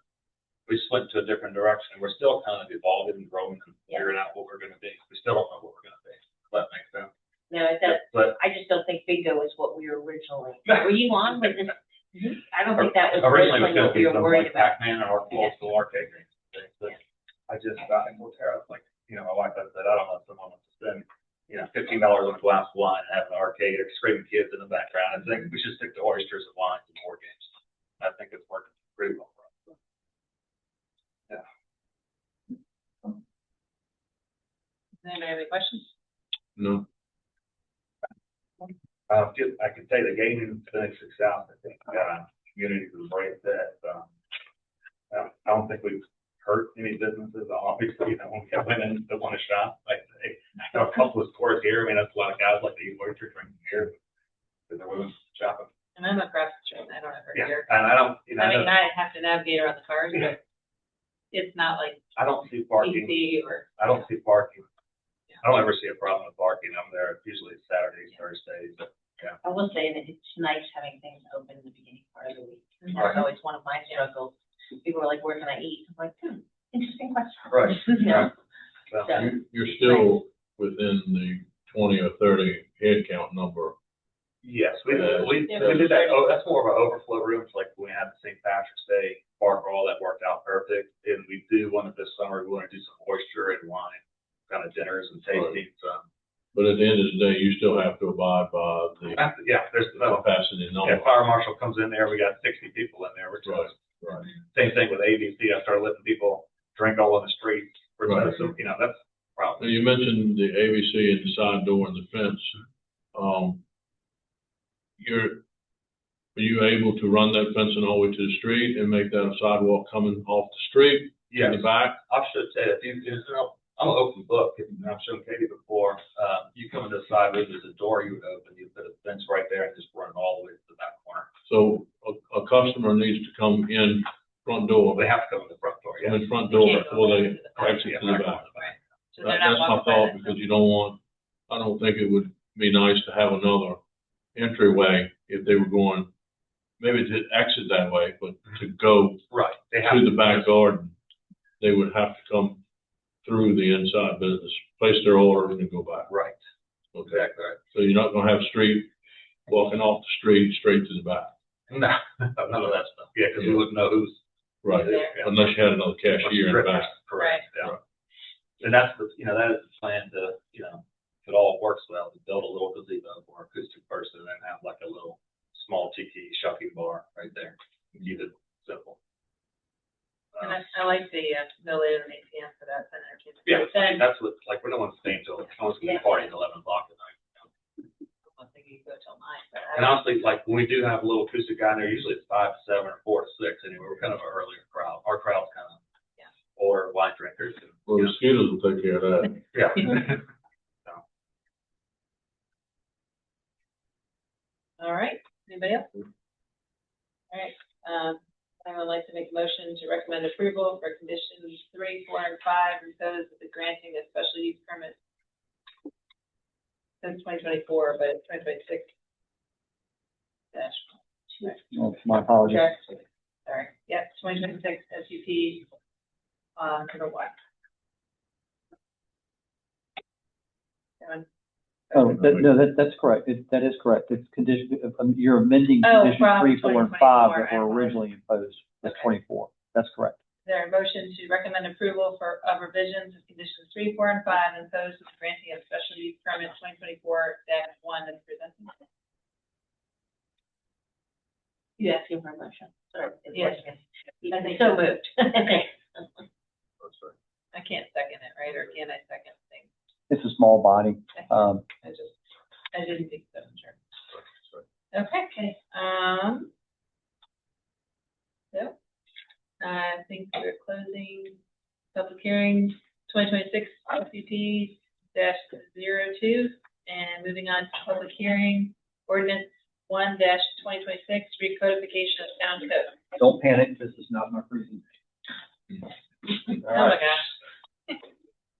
[SPEAKER 7] to a different direction. We're still kind of evolving and growing and
[SPEAKER 4] Yeah.
[SPEAKER 7] figuring out what we're gonna be. We still don't know what we're gonna be. If that makes sense.
[SPEAKER 4] No, it does.
[SPEAKER 7] But
[SPEAKER 4] I just don't think bingo is what we were originally. Were you on with this? I don't think that was
[SPEAKER 7] originally
[SPEAKER 4] originally
[SPEAKER 7] it was gonna
[SPEAKER 4] what
[SPEAKER 7] be
[SPEAKER 4] we were
[SPEAKER 7] something
[SPEAKER 4] worried
[SPEAKER 7] like
[SPEAKER 4] about.
[SPEAKER 7] Pac-Man or old school arcade games and things, but I just, I told Tara, like, you know, my wife, I said, I don't know if someone wants to spend $15 on a glass of wine and have an arcade or screaming kids in the background. I think we should stick to oysters and wines and board games. I think it's working pretty well for us. Yeah.
[SPEAKER 1] Does anybody have any questions?
[SPEAKER 6] No,
[SPEAKER 7] I could say the gaming finished success. I think, community was right that, I don't think we've hurt any businesses. Obviously, when we come in and don't want to shop, like, I know a couple of stores here. I mean, that's a lot of guys like to eat oyster drinking beer, because they're women shopping.
[SPEAKER 1] And I'm across the street, I don't ever
[SPEAKER 7] Yeah,
[SPEAKER 1] hear.
[SPEAKER 7] and I don't,
[SPEAKER 1] I mean, I have to navigate around the cars, but it's not like
[SPEAKER 7] I don't see parking.
[SPEAKER 1] PC or.
[SPEAKER 7] I don't see parking. I don't ever see a problem with parking. I'm there usually Saturdays, Thursdays.
[SPEAKER 4] I will say that it's nice having things open in the beginning part of the week.
[SPEAKER 1] Mhm.
[SPEAKER 4] That's always one of my struggles. People are like, where can I eat? I'm like, interesting question.
[SPEAKER 7] Right.
[SPEAKER 4] You know?
[SPEAKER 7] So,
[SPEAKER 4] So,
[SPEAKER 6] you're still within the 20 or 30 head count number.
[SPEAKER 7] yes, we did that. Oh, that's more of an overflow room. It's like when we had the St. Patrick's Day bar crawl, that worked out perfect. And we do one of this summer. We want to do some oyster and wine kind of dinners and tastings.
[SPEAKER 6] But at the end of the day, you still have to abide by the
[SPEAKER 7] Yeah, there's no.
[SPEAKER 6] capacity number.
[SPEAKER 7] Yeah, fire marshal comes in there. We got 60 people in there. We're
[SPEAKER 6] Right,
[SPEAKER 7] just
[SPEAKER 6] right.
[SPEAKER 7] same thing with ABC. I started letting people drink all on the streets.
[SPEAKER 6] Right.
[SPEAKER 7] So that's a
[SPEAKER 6] Now,
[SPEAKER 7] problem.
[SPEAKER 6] you mentioned the ABC and the side door and the fence. Are you able to run that fencing all the way to the street and make that a sidewalk coming off the street in the back?
[SPEAKER 7] I should say that I'm an open book. I've shown Katie before. You come to the side, there's a door you would open. You put a fence right there and just run it all the way to the back corner.
[SPEAKER 6] So a customer needs to come in front door,
[SPEAKER 7] They have to come in the front door.
[SPEAKER 6] come
[SPEAKER 7] Yeah.
[SPEAKER 6] in front door
[SPEAKER 1] You can't go
[SPEAKER 6] before
[SPEAKER 1] back
[SPEAKER 6] they
[SPEAKER 1] to the back.
[SPEAKER 6] exit to the back.
[SPEAKER 1] Right. So they're not
[SPEAKER 6] That's my
[SPEAKER 1] walking by
[SPEAKER 6] thought,
[SPEAKER 1] themselves.
[SPEAKER 6] because you don't want, I don't think it would be nice to have another entryway if they were going, maybe to exit that way, but to go
[SPEAKER 7] Right. They have
[SPEAKER 6] to the back garden, they would have to come through the inside business, place their order and go back.
[SPEAKER 7] Right.
[SPEAKER 6] Okay.
[SPEAKER 7] Exactly right.
[SPEAKER 6] So you're not gonna have street, walking off the street straight to the back.
[SPEAKER 7] No, none of that stuff. Yeah, because we wouldn't know who's.
[SPEAKER 6] Right.
[SPEAKER 7] Yeah.
[SPEAKER 6] Unless you had another cashier in the back.
[SPEAKER 7] Correct. Yeah. And that's that is the plan to, if it all works well, to build a little gazebo for acoustic person and have like a little small tiki shucking bar right there. Keep it simple.
[SPEAKER 1] And I like the, no later than 8 p.m. for that center.
[SPEAKER 7] Yeah,
[SPEAKER 1] Then,
[SPEAKER 7] that's what, like, we don't want to stay until, no one's gonna be partying at 11 o'clock at night.
[SPEAKER 1] I don't think you go till 9, but
[SPEAKER 7] And honestly, like, when we do have a little acoustic guy in there, usually it's 5 to 7 or 4 to 6 anyway. We're kind of an earlier crowd. Our crowd's kind of older wine drinkers. And,
[SPEAKER 6] Well, the mosquitoes will take care of that.
[SPEAKER 7] yeah.
[SPEAKER 1] all right, anybody else? All right, I would like to make a motion to recommend approval for conditions 3, 4, and 5, imposed with the granting of special use permit since 2024, but it's 2026. Dash.
[SPEAKER 2] Oh, my apologies.
[SPEAKER 1] Correct. Sorry, yep, 2026 SUP, for what?
[SPEAKER 2] Oh, that's correct. That is correct. It's condition, you're amending
[SPEAKER 1] Oh,
[SPEAKER 2] condition
[SPEAKER 1] from
[SPEAKER 2] 3, 4, and 5 that
[SPEAKER 1] 2024,
[SPEAKER 2] were originally imposed as
[SPEAKER 1] Okay.
[SPEAKER 2] 24. That's correct.
[SPEAKER 1] Is there a motion to recommend approval of revisions of conditions 3, 4, and 5 imposed with the granting of special use permit 2024-1 as presented?
[SPEAKER 4] You asking for a motion? Sorry.
[SPEAKER 1] Yes.
[SPEAKER 4] I think so moved.
[SPEAKER 1] I can't second it, right? Or can I second things?
[SPEAKER 2] It's a small body.
[SPEAKER 1] I didn't think so, sure. Okay, so, I think we're closing public hearing 2026 LCP-02 and moving on to public hearing ordinance 1-2026 recodification of town code.
[SPEAKER 3] Don't panic, this is not my presentation.
[SPEAKER 1] Oh my gosh.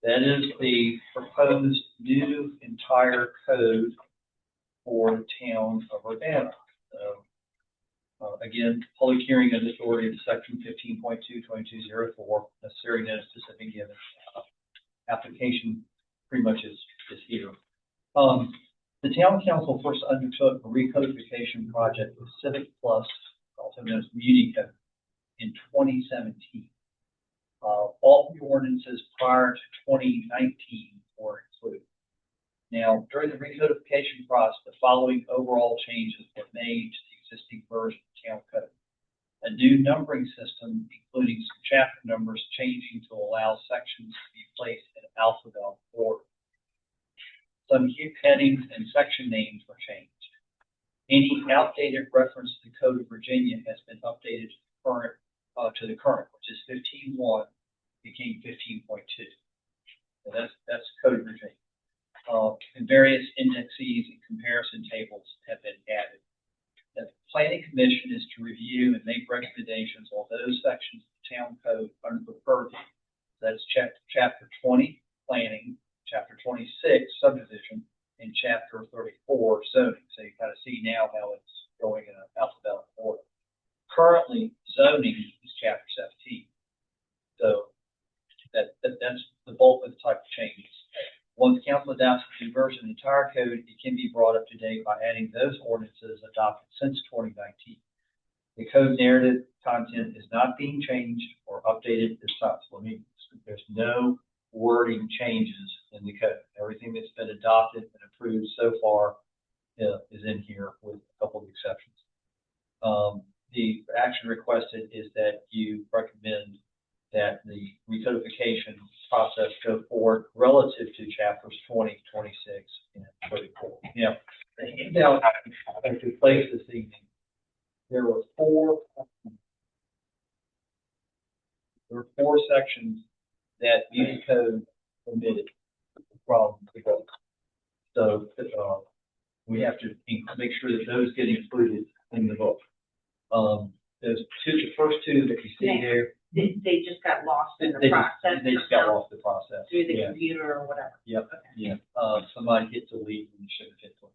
[SPEAKER 3] That is the proposed new entire code for the town of Urbanna. Again, public hearing of authority of section 15.2.2204, necessary notice to be given. Application pretty much is here. The town council first undertook a recodification project with Civic Plus, also known as Community Code, in 2017. All the ordinances prior to 2019 were included. Now, during the recodification process, the following overall changes were made to the existing version of town code. A new numbering system, including some chapter numbers changing to allow sections to be placed in alphabetical order. Some headings and section names were changed. Any outdated reference to the Code of Virginia has been updated to the current, which is 15.1, became 15.2. So that's Code of Virginia. And various indexes and comparison tables have been added. The Planning Commission is to review and make recommendations on those sections of the town code under the purview. That's chapter 20, planning, chapter 26, subdivision, and chapter 34, zoning. So you kind of see now how it's going in an alphabetical order. Currently, zoning is chapter 17. So that's the bulk of the type of changes. Once council adopts the new version of the entire code, it can be brought up to date by adding those ordinances adopted since 2019. The code narrative content is not being changed or updated this time. So there's no wording changes in the code. Everything that's been adopted and approved so far is in here with a couple of exceptions. The action requested is that you recommend that the recodification process go forward relative to chapters 20, 26, and 34. Now, the handout I took place this evening, there were four sections that Unicode omitted from the book. So we have to make sure that those get included in the book. Those two, the first two that you see there,
[SPEAKER 4] They just got lost in the process.
[SPEAKER 3] They just got lost in the process.
[SPEAKER 4] Through the computer or whatever.
[SPEAKER 3] Yep.
[SPEAKER 4] Okay.
[SPEAKER 3] Yeah. Somebody hit delete and shouldn't have hit delete.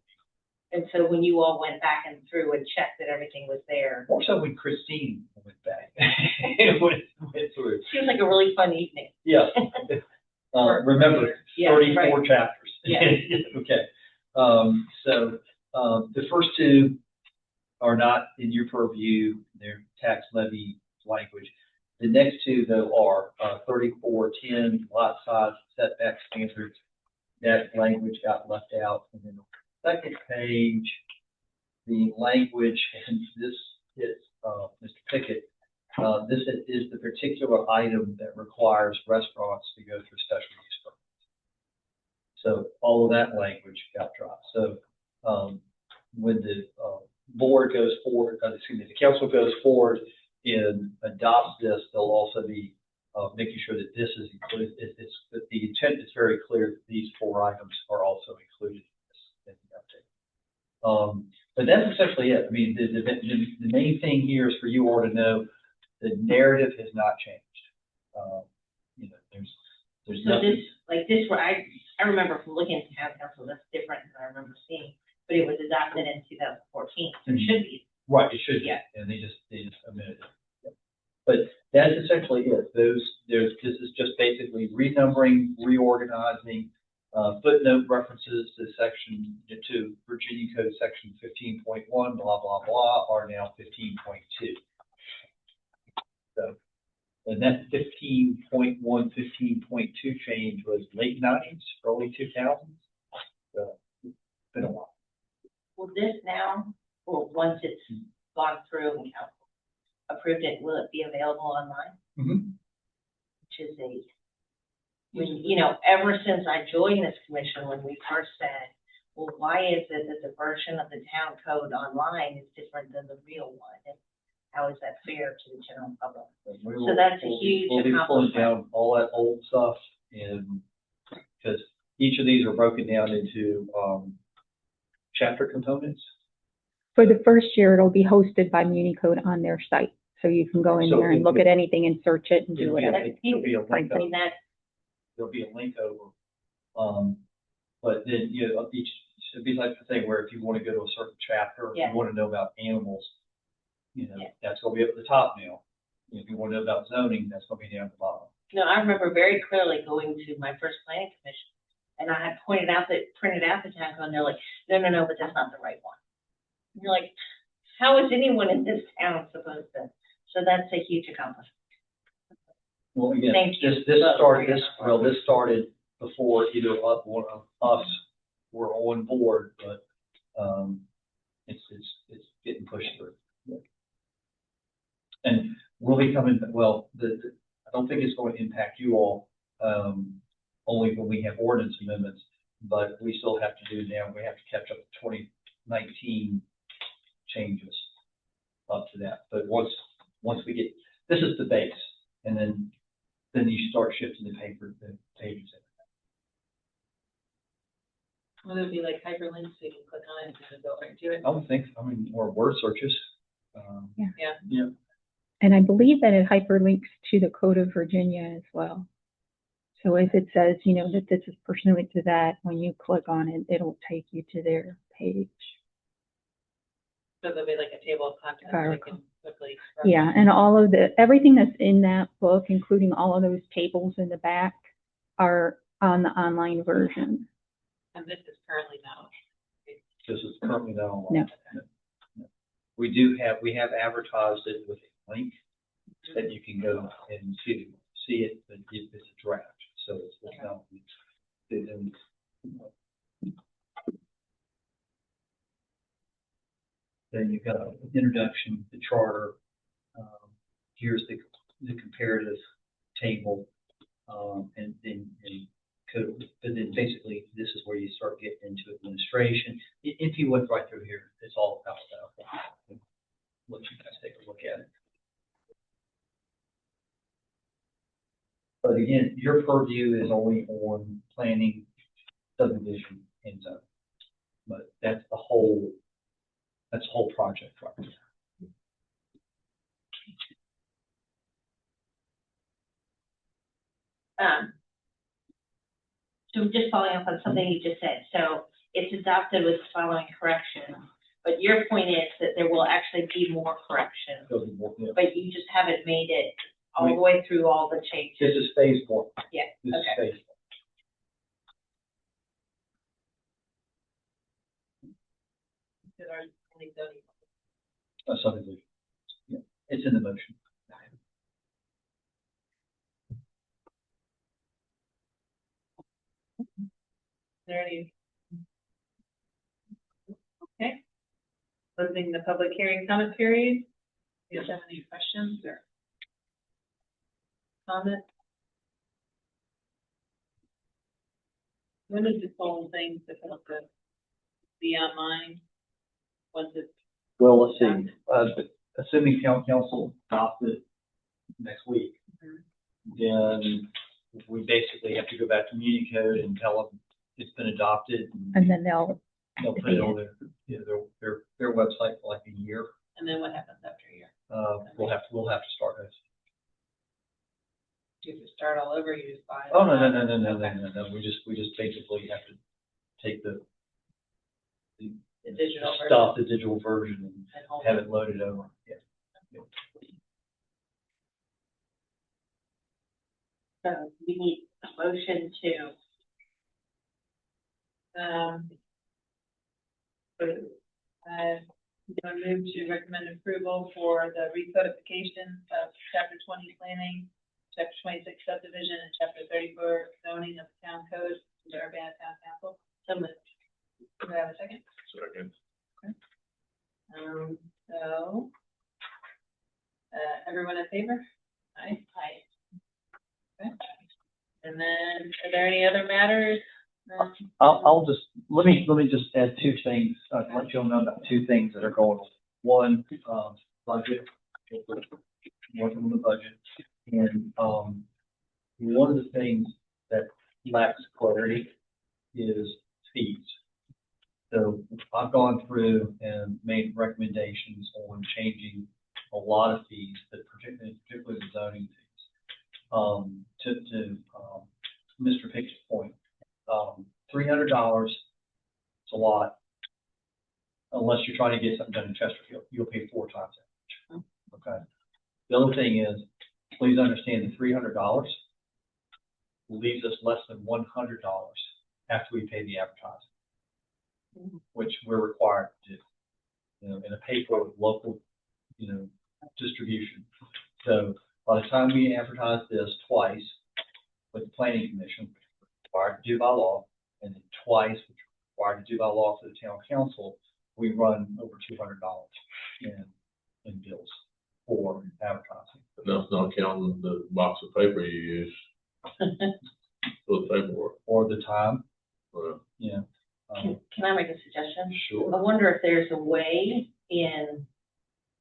[SPEAKER 4] And so when you all went back and through and checked that everything was there,
[SPEAKER 3] More so when Christine went back. went through.
[SPEAKER 4] seems like a really fun evening.
[SPEAKER 3] Yeah. Remember,
[SPEAKER 4] Yeah,
[SPEAKER 3] 34
[SPEAKER 4] right.
[SPEAKER 3] chapters.
[SPEAKER 4] Yeah.
[SPEAKER 3] Okay. So the first two are not in your purview. They're tax levy language. The next two, though, are 3410, lot size setback standards. That language got left out. And then the second page, the language, and this is Mr. Pickett, this is the particular item that requires restaurants to go through special use permits. So all of that language got dropped. So when the board goes forward, the council goes forward and adopts this, they'll also be making sure that this is included. That the intent is very clear that these four items are also included in the update. But that's essentially it. I mean, the main thing here is for you all to know the narrative has not changed. There's
[SPEAKER 4] So
[SPEAKER 3] nothing.
[SPEAKER 4] this, where I remember from looking at town council, that's different than I remember seeing, but it was adopted in 2014, so it should be.
[SPEAKER 3] Right, it should be,
[SPEAKER 4] Yeah.
[SPEAKER 3] and they just omitted it. Yep. But that's essentially it. This is just basically renumbering, reorganizing, footnote references to Virginia Code section 15.1, blah, blah, blah, are now 15.2. So, and that 15.1, 15.2 change was late 90s, early 2000s. So, it's been a while.
[SPEAKER 4] Will this now, or once it's gone through and council approved it, will it be available online?
[SPEAKER 3] Mm-hmm.
[SPEAKER 4] Which is ever since I joined this commission, when we first said, well, why is it that the version of the town code online is different than the real one? And how is that fair to the general public? So that's a huge
[SPEAKER 3] We'll be pulling
[SPEAKER 4] accomplishment.
[SPEAKER 3] down all that old stuff, and because each of these are broken down into chapter components.
[SPEAKER 8] For the first year, it'll be hosted by Municode on their site. So you can go in
[SPEAKER 3] So
[SPEAKER 8] there and look at anything and search it and do
[SPEAKER 3] It'll be
[SPEAKER 8] whatever.
[SPEAKER 3] There'll be a link
[SPEAKER 4] I
[SPEAKER 3] over.
[SPEAKER 4] mean, that,
[SPEAKER 3] There'll be a link over. But then, each, it'd be like the thing where if you want to go to a certain chapter, if
[SPEAKER 4] Yeah.
[SPEAKER 3] you want to know about animals,
[SPEAKER 4] Yeah.
[SPEAKER 3] that's going to be up at the top now. If you want to know about zoning, that's going to be down at the bottom.
[SPEAKER 4] no, I remember very clearly going to my first planning commission, and I had printed out the town code, and they're like, no, but that's not the right one. And you're like, how is anyone in this town supposed to? So that's a huge accomplishment.
[SPEAKER 3] Well, again,
[SPEAKER 4] Thank you.
[SPEAKER 3] this started before either one of us we're on board, but, it's getting pushed through. And we'll be coming, well, I don't think it's going to impact you all, only when we have ordinance amendments, but we still have to do now, we have to catch up to 2019 changes up to that. But once we get, this is the base, and then you start shifting the pages in.
[SPEAKER 1] Will it be like hyperlinks so you can click on it and go right to it?
[SPEAKER 3] I would think, or word searches.
[SPEAKER 1] Yeah.
[SPEAKER 8] And I believe that it hyperlinks to the Code of Virginia as well. So if it says, that this is pursuant to that, when you click on it, it'll take you to their page.
[SPEAKER 1] So there'll be like a table of contents that you can quickly.
[SPEAKER 8] Yeah, and all of everything that's in that book, including all of those tables in the back, are on the online version.
[SPEAKER 1] And this is currently not.
[SPEAKER 3] This is currently not online.
[SPEAKER 8] No.
[SPEAKER 3] We have advertised it with a link that you can go and see it, but it's a draft, so it's not. Then you've got an introduction, the charter. Here's the comparative table, and then code. But then basically, this is where you start getting into administration. If you went right through here, it's all about that. Let you guys take a look at it. But again, your purview is only on planning, subdivision, and zone. But that's the whole project right there.
[SPEAKER 4] So just following up on something you just said, so it's adopted with the following corrections, but your point is that there will actually be more corrections, but you just haven't made it all the way through all the changes.
[SPEAKER 3] This is phase one.
[SPEAKER 4] Yeah,
[SPEAKER 3] This is phase
[SPEAKER 1] That are only zoning.
[SPEAKER 3] one. Subdivision. Yeah, it's in the motion.
[SPEAKER 1] There any? Okay. Closing the public hearing comment period. Do you have any questions or comments? When is this whole thing supposed to be online? Once it's
[SPEAKER 3] Well, let's see, assuming council adopts it next week, then we basically have to go back to Unicode and tell them it's been adopted.
[SPEAKER 8] And then they'll
[SPEAKER 3] Put it on their website for like a year.
[SPEAKER 1] and then what happens after a year?
[SPEAKER 3] We'll have to start this.
[SPEAKER 1] Do you have to start all over? You just buy it?
[SPEAKER 3] Oh, no. We just basically have to take the
[SPEAKER 1] digital version.
[SPEAKER 3] stuff, the digital version, and
[SPEAKER 1] hold
[SPEAKER 3] have
[SPEAKER 1] it.
[SPEAKER 3] it loaded over. Yeah.
[SPEAKER 4] So we need a motion to,
[SPEAKER 1] I move to recommend approval for the recodification of chapter 20 planning, chapter 26 subdivision, and chapter 34 zoning of the town code, the Urbanna Town Council. So moved. Do I have a second?
[SPEAKER 6] Second.
[SPEAKER 1] So, everyone in favor? Aye. Okay. And then, are there any other matters?
[SPEAKER 3] I'll just, let me just add two things, let you all know about two things that are going on. One, budget, working on the budget. And, one of the things that lacks clarity is fees. So I've gone through and made recommendations on changing a lot of fees, but particularly the zoning fees. To Mr. Pickett's point, $300 is a lot, unless you're trying to get something done in Chesterfield. You'll pay 4 times that much. Okay. The other thing is, please understand the $300 leaves us less than $100 after we pay the advertising, which we're required to do, and a pay for local, distribution. So by the time we advertise this twice with the planning commission, required to do by law, and then twice, which required to do by law for the town council, we run over $200 in bills for advertising.
[SPEAKER 6] And that's not counting the box of paper you use for the paperwork.
[SPEAKER 3] Or the time,
[SPEAKER 6] Well,
[SPEAKER 3] yeah.
[SPEAKER 4] Can I make a suggestion?
[SPEAKER 3] Sure.
[SPEAKER 4] I wonder if there's a way in,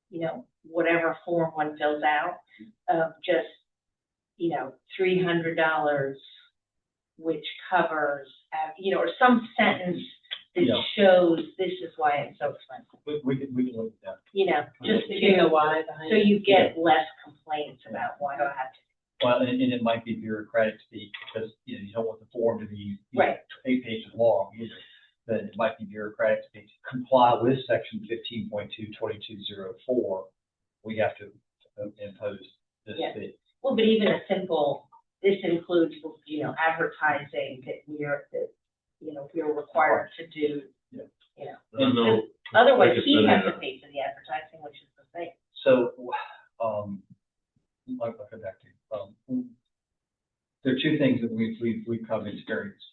[SPEAKER 4] you know, whatever form one fills out, of just, you know, $300, which covers, you know, or some sentence that
[SPEAKER 3] Yeah.
[SPEAKER 4] shows this is why it's so expensive.
[SPEAKER 3] We can look at that.
[SPEAKER 4] You know, just
[SPEAKER 1] You get the why behind
[SPEAKER 4] so
[SPEAKER 1] it.
[SPEAKER 4] you get less complaints about why do I have to.
[SPEAKER 3] Well, and it might be bureaucratic speak, because, you know, you don't want the form to be, you know,
[SPEAKER 4] Right.
[SPEAKER 3] 8 pages long either. But it might be bureaucratic speak, to comply with section 15.22204, we have to impose this
[SPEAKER 4] Yeah.
[SPEAKER 3] fee.
[SPEAKER 4] Well, but even a simple, this includes, you know, advertising that we're required to do,
[SPEAKER 3] Yeah.
[SPEAKER 4] you know.
[SPEAKER 6] I know.
[SPEAKER 4] Otherwise,
[SPEAKER 6] I think
[SPEAKER 4] he
[SPEAKER 6] it's
[SPEAKER 4] has
[SPEAKER 6] been
[SPEAKER 4] to pay for the advertising, which is the thing.
[SPEAKER 3] So, I'll go back to, there are two things that we've come to experience.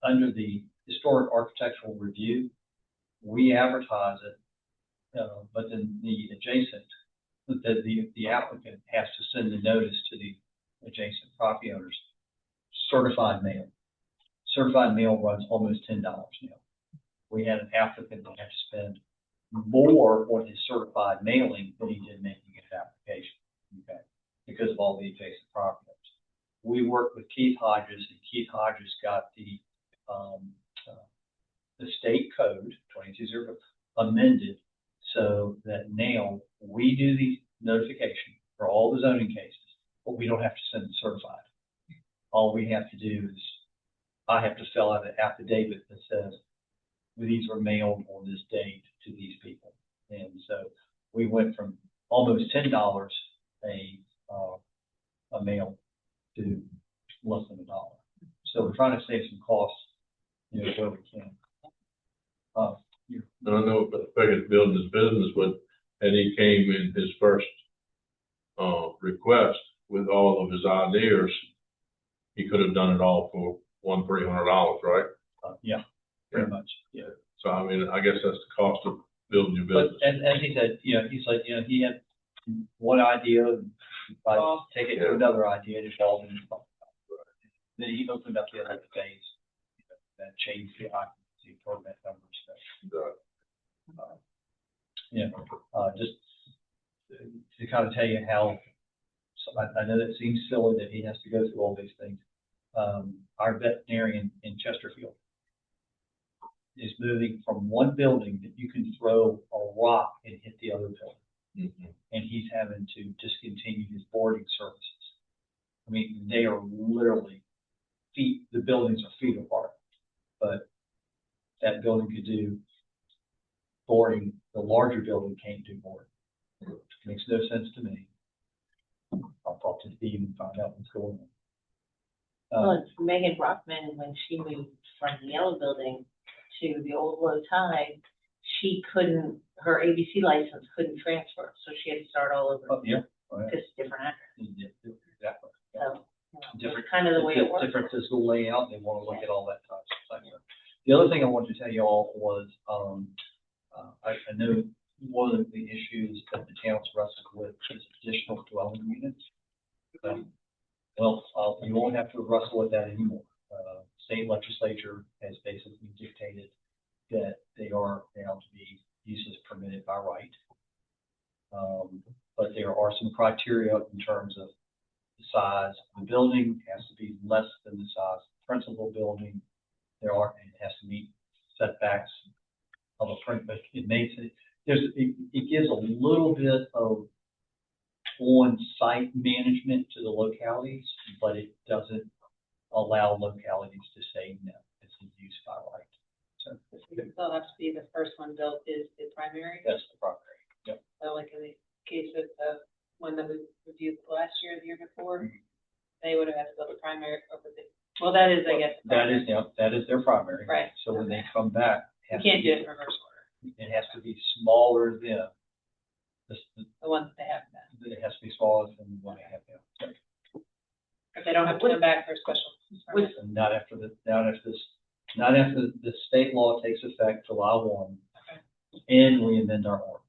[SPEAKER 3] Under the historic architectural review, we advertise it, but then the adjacent, the applicant has to send the notice to the adjacent property owners, certified mail. Certified mail runs almost $10 now. We had an applicant that had to spend more on his certified mailing than he did making his application, okay, because of all the adjacent property owners. We worked with Keith Hodges, and Keith Hodges got the state code 22 amended so that now we do the notification for all the zoning cases, but we don't have to send it certified. All we have to do is, I have to fill out an affidavit that says these were mailed on this date to these people. And so we went from almost $10 a mail to less than $1. So we're trying to save some costs, you know, where we can.
[SPEAKER 6] And I know Beckett's building his business, but, and he came in his first, request with all of his ideas, he could have done it all for $300, right?
[SPEAKER 3] Yeah, pretty much, yeah.
[SPEAKER 6] So, I mean, I guess that's the cost of building your
[SPEAKER 3] But
[SPEAKER 6] business.
[SPEAKER 3] as he said, you know, he's like, you know, he had one idea, and by take it to another idea, it evolved into something else. Then he opened up the other phase, you know, that changed the occupancy permit numbers. Just to kind of tell you how, so I know that seems silly that he has to go through all these things. Our veterinarian in Chesterfield is moving from one building that you can throw a rock and hit the other building.
[SPEAKER 6] Mhm.
[SPEAKER 3] And he's having to discontinue his boarding services. I mean, they are literally the buildings are feet apart, but that building could do boarding, the larger building can't do boarding. Makes no sense to me. I'll talk to Steve and find out what's going on.
[SPEAKER 4] Well, it's Megan Brockman, when she moved from the yellow building to the old low tide, she couldn't, her ABC license couldn't transfer, so she had to start all over.
[SPEAKER 3] Oh, yeah.
[SPEAKER 4] Because it's different address,
[SPEAKER 3] Yeah, exactly.
[SPEAKER 4] so, you know,
[SPEAKER 3] Different,
[SPEAKER 4] it's kind of the way it works.
[SPEAKER 3] different physical layout, they want to look at all that type of stuff. The other thing I wanted to tell you all was, I know one of the issues that the town's wrestled with is additional dwelling units. Well, you won't have to wrestle with that anymore. State legislature has basically dictated that they are now to be uses permitted by right. But there are some criteria in terms of the size of the building, has to be less than the size of the principal building. It has to meet setbacks of a print, but it gives a little bit of on-site management to the localities, but it doesn't allow localities to say no, it's a use by right. So
[SPEAKER 1] Still have to be the first one built is the primary.
[SPEAKER 3] that's the primary. Yep.
[SPEAKER 1] So like in the case of the one that we reviewed last year, the year before, they would have had to build a primary over the, well, that is, I guess. the primary.
[SPEAKER 3] That is their primary.
[SPEAKER 1] Right.
[SPEAKER 3] So when they come back,
[SPEAKER 1] You can't do it in reverse order,
[SPEAKER 3] it has to be smaller than
[SPEAKER 1] the ones that they have now.
[SPEAKER 3] it has to be smaller than the one they have now.
[SPEAKER 1] If they don't have to come back for a special permit.
[SPEAKER 3] And not after this Not after the state law takes effect July 1, and we amend our ordinance.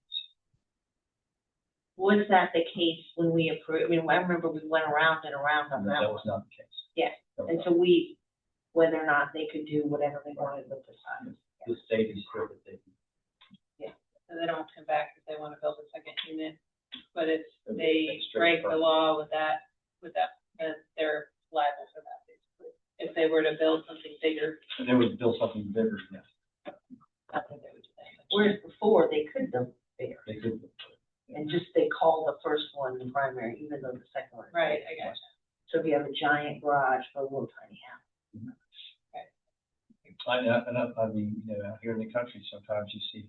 [SPEAKER 4] Was that the case when we approved, I mean, I remember we went around and around on that
[SPEAKER 3] That
[SPEAKER 4] one.
[SPEAKER 3] was not the case.
[SPEAKER 4] Yeah,
[SPEAKER 3] That was
[SPEAKER 4] and
[SPEAKER 3] not.
[SPEAKER 4] so whether or not they could do whatever they wanted with the sign.
[SPEAKER 3] The state is sure that they can.
[SPEAKER 1] So they don't come back if they want to build a second unit, but if
[SPEAKER 3] They
[SPEAKER 1] they
[SPEAKER 3] straight
[SPEAKER 1] break the
[SPEAKER 3] permit.
[SPEAKER 1] law with that, then they're liable for that, basically. If they were to build something bigger,
[SPEAKER 3] If they would build something bigger, yes,
[SPEAKER 1] I think they would do that.
[SPEAKER 4] Whereas before, they could build bigger,
[SPEAKER 3] they could.
[SPEAKER 4] and just they call the first one the primary, even though the second one.
[SPEAKER 1] Right, I got
[SPEAKER 4] So if you have a giant garage for a little tiny house.
[SPEAKER 3] I mean, you know, out here in the country, sometimes you see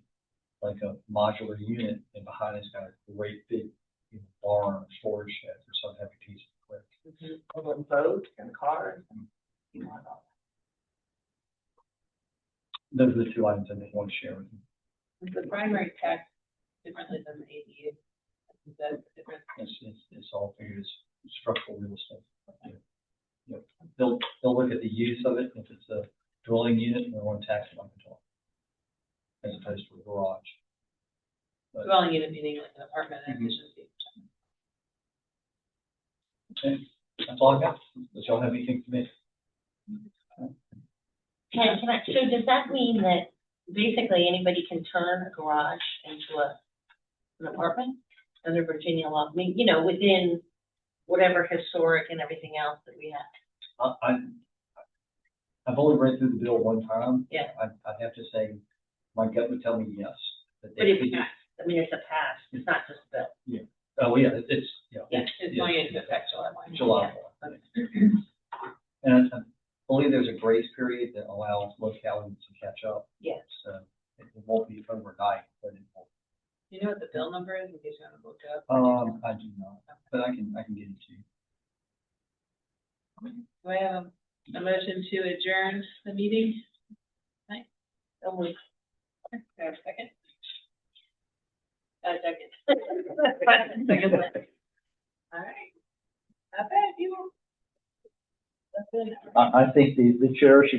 [SPEAKER 3] like a modular unit, and behind it's got a great big, you know, barn or storage shed or some heavy piece of equipment.
[SPEAKER 4] Over boats and cars and, you know, all
[SPEAKER 3] Those are the two items I just want to share with you.
[SPEAKER 1] it. The primary tax differently than the ADU. Is that different?
[SPEAKER 3] It's all figured as structural real estate. You know, they'll look at the use of it. If it's a dwelling unit, they're going to tax it like a dwelling, as opposed to a garage. But-
[SPEAKER 1] Dwelling unit meaning like an apartment and efficiency.
[SPEAKER 3] Okay, that's all I got. Does y'all have anything for me?
[SPEAKER 4] so does that mean that basically anybody can turn a garage into an apartment under Virginia law? I mean, you know, within whatever historic and everything else that we have.
[SPEAKER 3] I've only read through the bill one time.
[SPEAKER 4] Yeah.
[SPEAKER 3] I'd have to say, my gut would tell me yes. That
[SPEAKER 4] But
[SPEAKER 3] they
[SPEAKER 4] it's
[SPEAKER 3] could do-
[SPEAKER 4] passed. I mean, it's a pass. It's not just a bill.
[SPEAKER 3] Oh, yeah, it's, yeah.
[SPEAKER 4] Yeah,
[SPEAKER 1] It's going into effect July 1.
[SPEAKER 3] July. And I believe there's a grace period that allows localities to catch up.
[SPEAKER 4] Yes.
[SPEAKER 3] So it won't be overnight, but it will.
[SPEAKER 1] You know what the bill number is in case you want to look it up?
[SPEAKER 3] I do not, but I can get it to you.
[SPEAKER 1] Do I have a motion to adjourn the meeting?
[SPEAKER 4] So we-
[SPEAKER 1] Do I have a second? Second. Second. All right. Not bad, you. That's good.
[SPEAKER 2] I think the chair should go